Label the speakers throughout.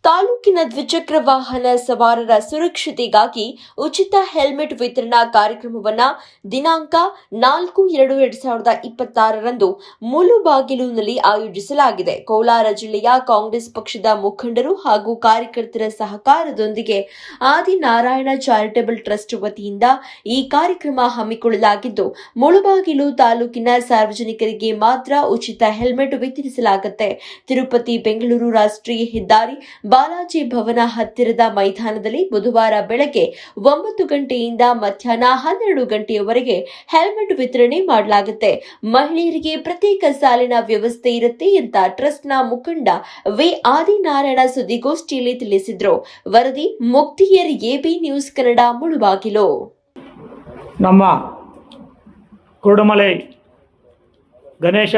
Speaker 1: ತಾಲೂಕಿನ ದ್ವಿಚಕ್ರ ವಾಹನ ಸವಾರರ ಸುರಕ್ಷತೆಗಾಗಿ ಉಚಿತ ಹೆಲ್ಮೆಟ್ ವಿತರಣಾ ಕಾರ್ಯಕ್ರಮವನ್ನು ದಿನಾಂಕ 4/2/2026ರಂದು ಮುಳುಬಾಗಿಲುನಲ್ಲಿ ಆಯೋಜಿಸಲಾಗಿದೆ. ಕೋಲಾರ ಜಿಲ್ಲೆಯ ಕಾಂಗ್ರೆಸ್ ಪಕ್ಷದ ಮುಖಂಡರು ಹಾಗೂ ಕಾರ್ಯಕರ್ತರ ಸಹಕಾರದೊಂದಿಗೆ ಆದಿನಾರಾಯಣ ಚಾರಿಟಬಲ್ ಟ್ರಸ್ಟ್ ವತಿಯಿಂದ ಈ ಕಾರ್ಯಕ್ರಮ ಹಮ್ಮಿಕೊಳ್ಳಲಾಗಿದ್ದು, ಮುಳುಬಾಗಿಲು ತಾಲೂಕಿನ ಸಾರ್ವಜನಿಕರಿಗೆ ಮಾತ್ರ ಉಚಿತ ಹೆಲ್ಮೆಟ್ ವಿತರಿಸಲಾಗುತ್ತೆ. ತಿರುಪತಿ ಬೆಂಗಳೂರು ರಾಷ್ಟ್ರೀಯ ಹೆದ್ದಾರಿ ಬಾಲಾಜಿ ಭವನ ಹತ್ತಿರದ ಮೈದಾನದಲ್ಲಿ ಬುಧವಾರ ಬೆಳಗ್ಗೆ 9 ಗಂಟೆಯಿಂದ ಮಧ್ಯಾಹ್ನ 12 ಗಂಟೆಯವರೆಗೆ ಹೆಲ್ಮೆಟ್ ವಿತರಣೆ ಮಾಡಲಾಗುತ್ತೆ. ಮಹಿಳೆಯರಿಗೆ ಪ್ರತ್ಯೇಕ ಸಾಲಿನ ವ್ಯವಸ್ಥೆ ಇರುತ್ತೆ ಅಂತ ಟ್ರಸ್ಟ್ನ ಮುಖಂಡ ವಿ ಆದಿನಾರಾಯಣ ಸುದ್ದಿಗೋಷ್ಠಿಯಲ್ಲಿ ತಿಳಿಸಿದರು. ವರದಿ ಮುಕ್ತಿಯರ್ ಎಬಿ ನ್ಯೂಸ್ ಕನ್ನಡ, ಮುಳುಬಾಗಿಲು.
Speaker 2: ನಮ್ಮ ಕುರುಡುಮಲೈ ಗಣೇಶ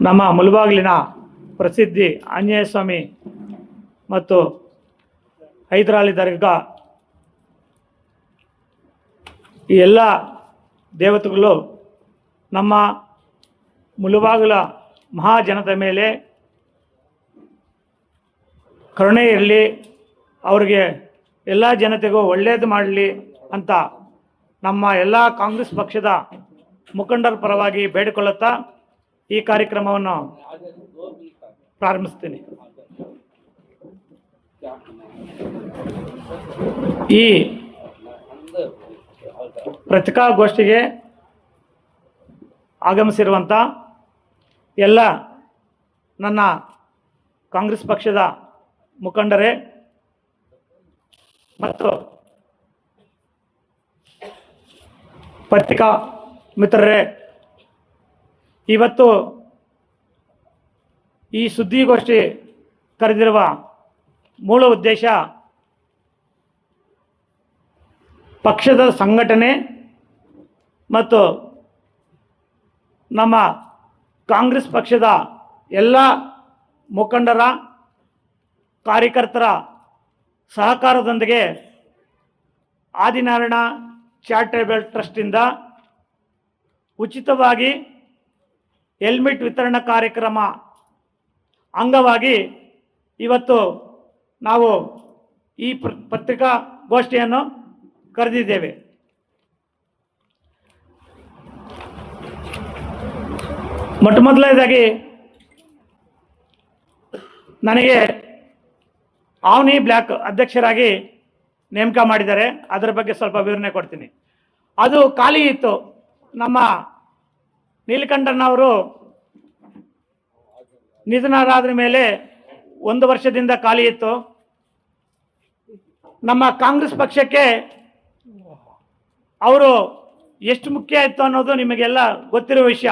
Speaker 2: ನಮ್ಮ ಮುಳುಬಾಗಿಲಿನ ಪ್ರಸಿದ್ಧಿ ಆಂಜನೇಯ ಸ್ವಾಮಿ ಮತ್ತು ಹೈದರಾಲಿ ದರ್ಗಾ ಈ ಎಲ್ಲ ದೇವತೆಗಳು ನಮ್ಮ ಮುಳುಬಾಗಿಲ ಮಹಾಜನತೆ ಮೇಲೆ ಕರುಣೆ ಇರಲಿ, ಅವರಿಗೆ ಎಲ್ಲ ಜನತೆಗೂ ಒಳ್ಳೆಯದು ಮಾಡಲಿ ಅಂತ ನಮ್ಮ ಎಲ್ಲ ಕಾಂಗ್ರೆಸ್ ಪಕ್ಷದ ಮುಖಂಡರ ಪರವಾಗಿ ಬೇಡಿಕೊಳ್ಳುತ್ತಾ ಈ ಕಾರ್ಯಕ್ರಮವನ್ನು ಪ್ರಾರಂಭಿಸ್ತೀನಿ. ಈ ಪತ್ರಿಕಾಗೋಷ್ಠಿಗೆ ಆಗಮಿಸಿರುವಂಥ ಎಲ್ಲ ನನ್ನ ಕಾಂಗ್ರೆಸ್ ಪಕ್ಷದ ಮುಖಂಡರೇ ಮತ್ತು ಪತ್ರಿಕಾ ಮಿತ್ರರೇ, ಇವತ್ತು ಈ ಸುದ್ದಿಗೋಷ್ಠಿ ಕರೆದಿರುವ ಮೂಲ ಉದ್ದೇಶ ಪಕ್ಷದ ಸಂಘಟನೆ ಮತ್ತು ನಮ್ಮ ಕಾಂಗ್ರೆಸ್ ಪಕ್ಷದ ಎಲ್ಲ ಮುಖಂಡರ ಕಾರ್ಯಕರ್ತರ ಸಹಕಾರದೊಂದಿಗೆ ಆದಿನಾರಾಯಣ ಚಾರಿಟಬಲ್ ಟ್ರಸ್ಟಿಂದ ಉಚಿತವಾಗಿ ಹೆಲ್ಮೆಟ್ ವಿತರಣಾ ಕಾರ್ಯಕ್ರಮ ಅಂಗವಾಗಿ ಇವತ್ತು ನಾವು ಈ ಪತ್ರಿಕಾಗೋಷ್ಠಿಯನ್ನು ಕರೆದಿದ್ದೇವೆ. ಮೊದಲನೇದಾಗಿ ನನಗೆ ಆವ್ನಿ ಬ್ಲ್ಯಾಕ್ ಅಧ್ಯಕ್ಷರಾಗಿ ನೇಮಕ ಮಾಡಿದ್ದಾರೆ. ಅದರ ಬಗ್ಗೆ ಸ್ವಲ್ಪ ವಿವರಣೆ ಕೊಡ್ತೀನಿ. ಅದು ಖಾಲಿ ಇತ್ತು. ನಮ್ಮ ನೀಲಕಂಠನವರು ನಿಧನರಾದ ಮೇಲೆ 1 ವರ್ಷದಿಂದ ಖಾಲಿ ಇತ್ತು. ನಮ್ಮ ಕಾಂಗ್ರೆಸ್ ಪಕ್ಷಕ್ಕೆ ಅವರು ಎಷ್ಟು ಮುಖ್ಯ ಇತ್ತು ಅನ್ನೋದು ನಿಮಗೆಲ್ಲ ಗೊತ್ತಿರುವ ವಿಷಯ.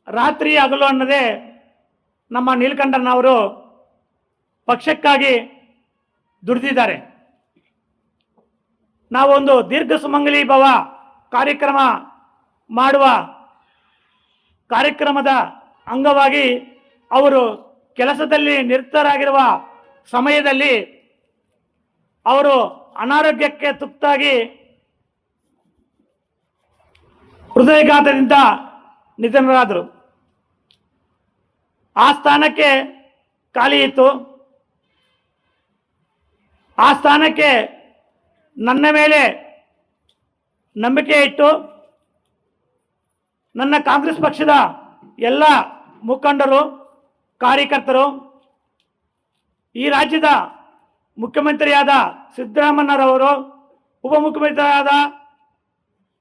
Speaker 2: ರಾತ್ರಿ ಹಗಲು ಅನ್ನೋದೇ ನಮ್ಮ ನೀಲಕಂಠನವರು ಪಕ್ಷಕ್ಕಾಗಿ ದುಡಿದಿದ್ದಾರೆ. ನಾವೊಂದು ದೀರ್ಘ ಸುಮಂಗಲಿ ಭವ ಕಾರ್ಯಕ್ರಮ ಮಾಡುವ ಕಾರ್ಯಕ್ರಮದ ಅಂಗವಾಗಿ ಅವರು ಕೆಲಸದಲ್ಲಿ ನಿರತರಾಗಿರುವ ಸಮಯದಲ್ಲಿ ಅವರು ಅನಾರೋಗ್ಯಕ್ಕೆ ತುತ್ತಾಗಿ ಹೃದಯಾಘಾತದಿಂದ ನಿಧನರಾದರು. ಆ ಸ್ಥಾನಕ್ಕೆ ಖಾಲಿ ಇತ್ತು. ಆ ಸ್ಥಾನಕ್ಕೆ ನನ್ನ ಮೇಲೆ ನಂಬಿಕೆ ಇಟ್ಟು ನನ್ನ ಕಾಂಗ್ರೆಸ್ ಪಕ್ಷದ ಎಲ್ಲ ಮುಖಂಡರು, ಕಾರ್ಯಕರ್ತರು, ಈ ರಾಜ್ಯದ ಮುಖ್ಯಮಂತ್ರಿಯಾದ ಸಿದ್ದರಾಮಯ್ಯರವರು, ಉಪಮುಖ್ಯಮಂತ್ರಿಯಾದ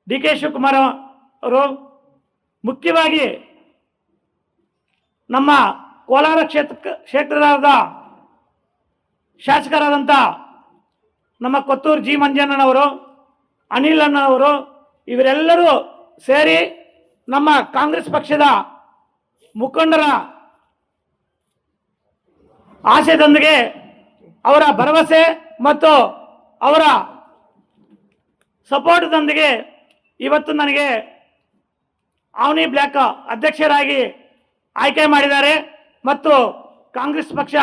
Speaker 2: ಡಿ ಕೆ ಶಿವಕುಮಾರ್ ಅವರು, ಮುಖ್ಯವಾಗಿ ನಮ್ಮ ಕೋಲಾರ ಕ್ಷೇತ್ರದ ಶಾಸಕರಾದಂಥ ನಮ್ಮ ಕೊತ್ತೂರು ಜಿ ಮಂಜಣ್ಣನವರು, ಅನಿಲ್ ಅಣ್ಣನವರು, ಇವರೆಲ್ಲರೂ ಸೇರಿ ನಮ್ಮ ಕಾಂಗ್ರೆಸ್ ಪಕ್ಷದ ಮುಖಂಡರ ಆಶಯದೊಂದಿಗೆ ಅವರ ಭರವಸೆ ಮತ್ತು ಅವರ ಸಪೋರ್ಟ್ದೊಂದಿಗೆ ಇವತ್ತು ನನಗೆ ಆವ್ನಿ ಬ್ಲ್ಯಾಕ್ ಅಧ್ಯಕ್ಷರಾಗಿ ಆಯ್ಕೆ ಮಾಡಿದ್ದಾರೆ ಮತ್ತು ಕಾಂಗ್ರೆಸ್ ಪಕ್ಷ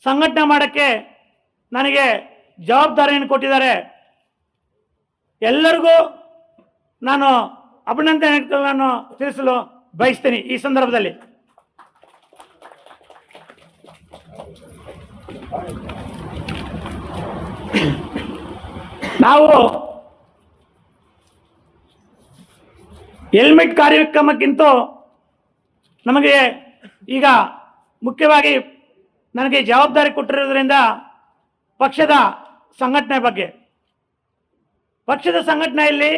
Speaker 2: ಸಂಘಟನೆ ಮಾಡೋಕ್ಕೆ ನನಗೆ ಜವಾಬ್ದಾರಿಯನ್ನು ಕೊಟ್ಟಿದ್ದಾರೆ. ಎಲ್ಲರಿಗೂ ನಾನು ಅಭಿನಂದನೆಗಳನ್ನು ತಿಳಿಸಲು ಬಯಸ್ತೀನಿ ಈ ಸಂದರ್ಭದಲ್ಲಿ. ನಾವು ಹೆಲ್ಮೆಟ್ ಕಾರ್ಯಕ್ರಮಕ್ಕಿಂತ ನಮಗೆ ಈಗ ಮುಖ್ಯವಾಗಿ ನನಗೆ ಜವಾಬ್ದಾರಿ ಕೊಟ್ಟಿರೋದ್ರಿಂದ ಪಕ್ಷದ ಸಂಘಟನೆಯಲ್ಲಿ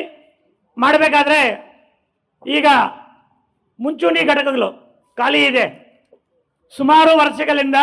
Speaker 2: ಮಾಡಬೇಕಾದ್ರೆ ಈಗ ಮುಂಚೂಣಿ ಘಟಕಗಳು ಖಾಲಿ ಇದೆ. ಸುಮಾರು ವರ್ಷಗಳಿಂದ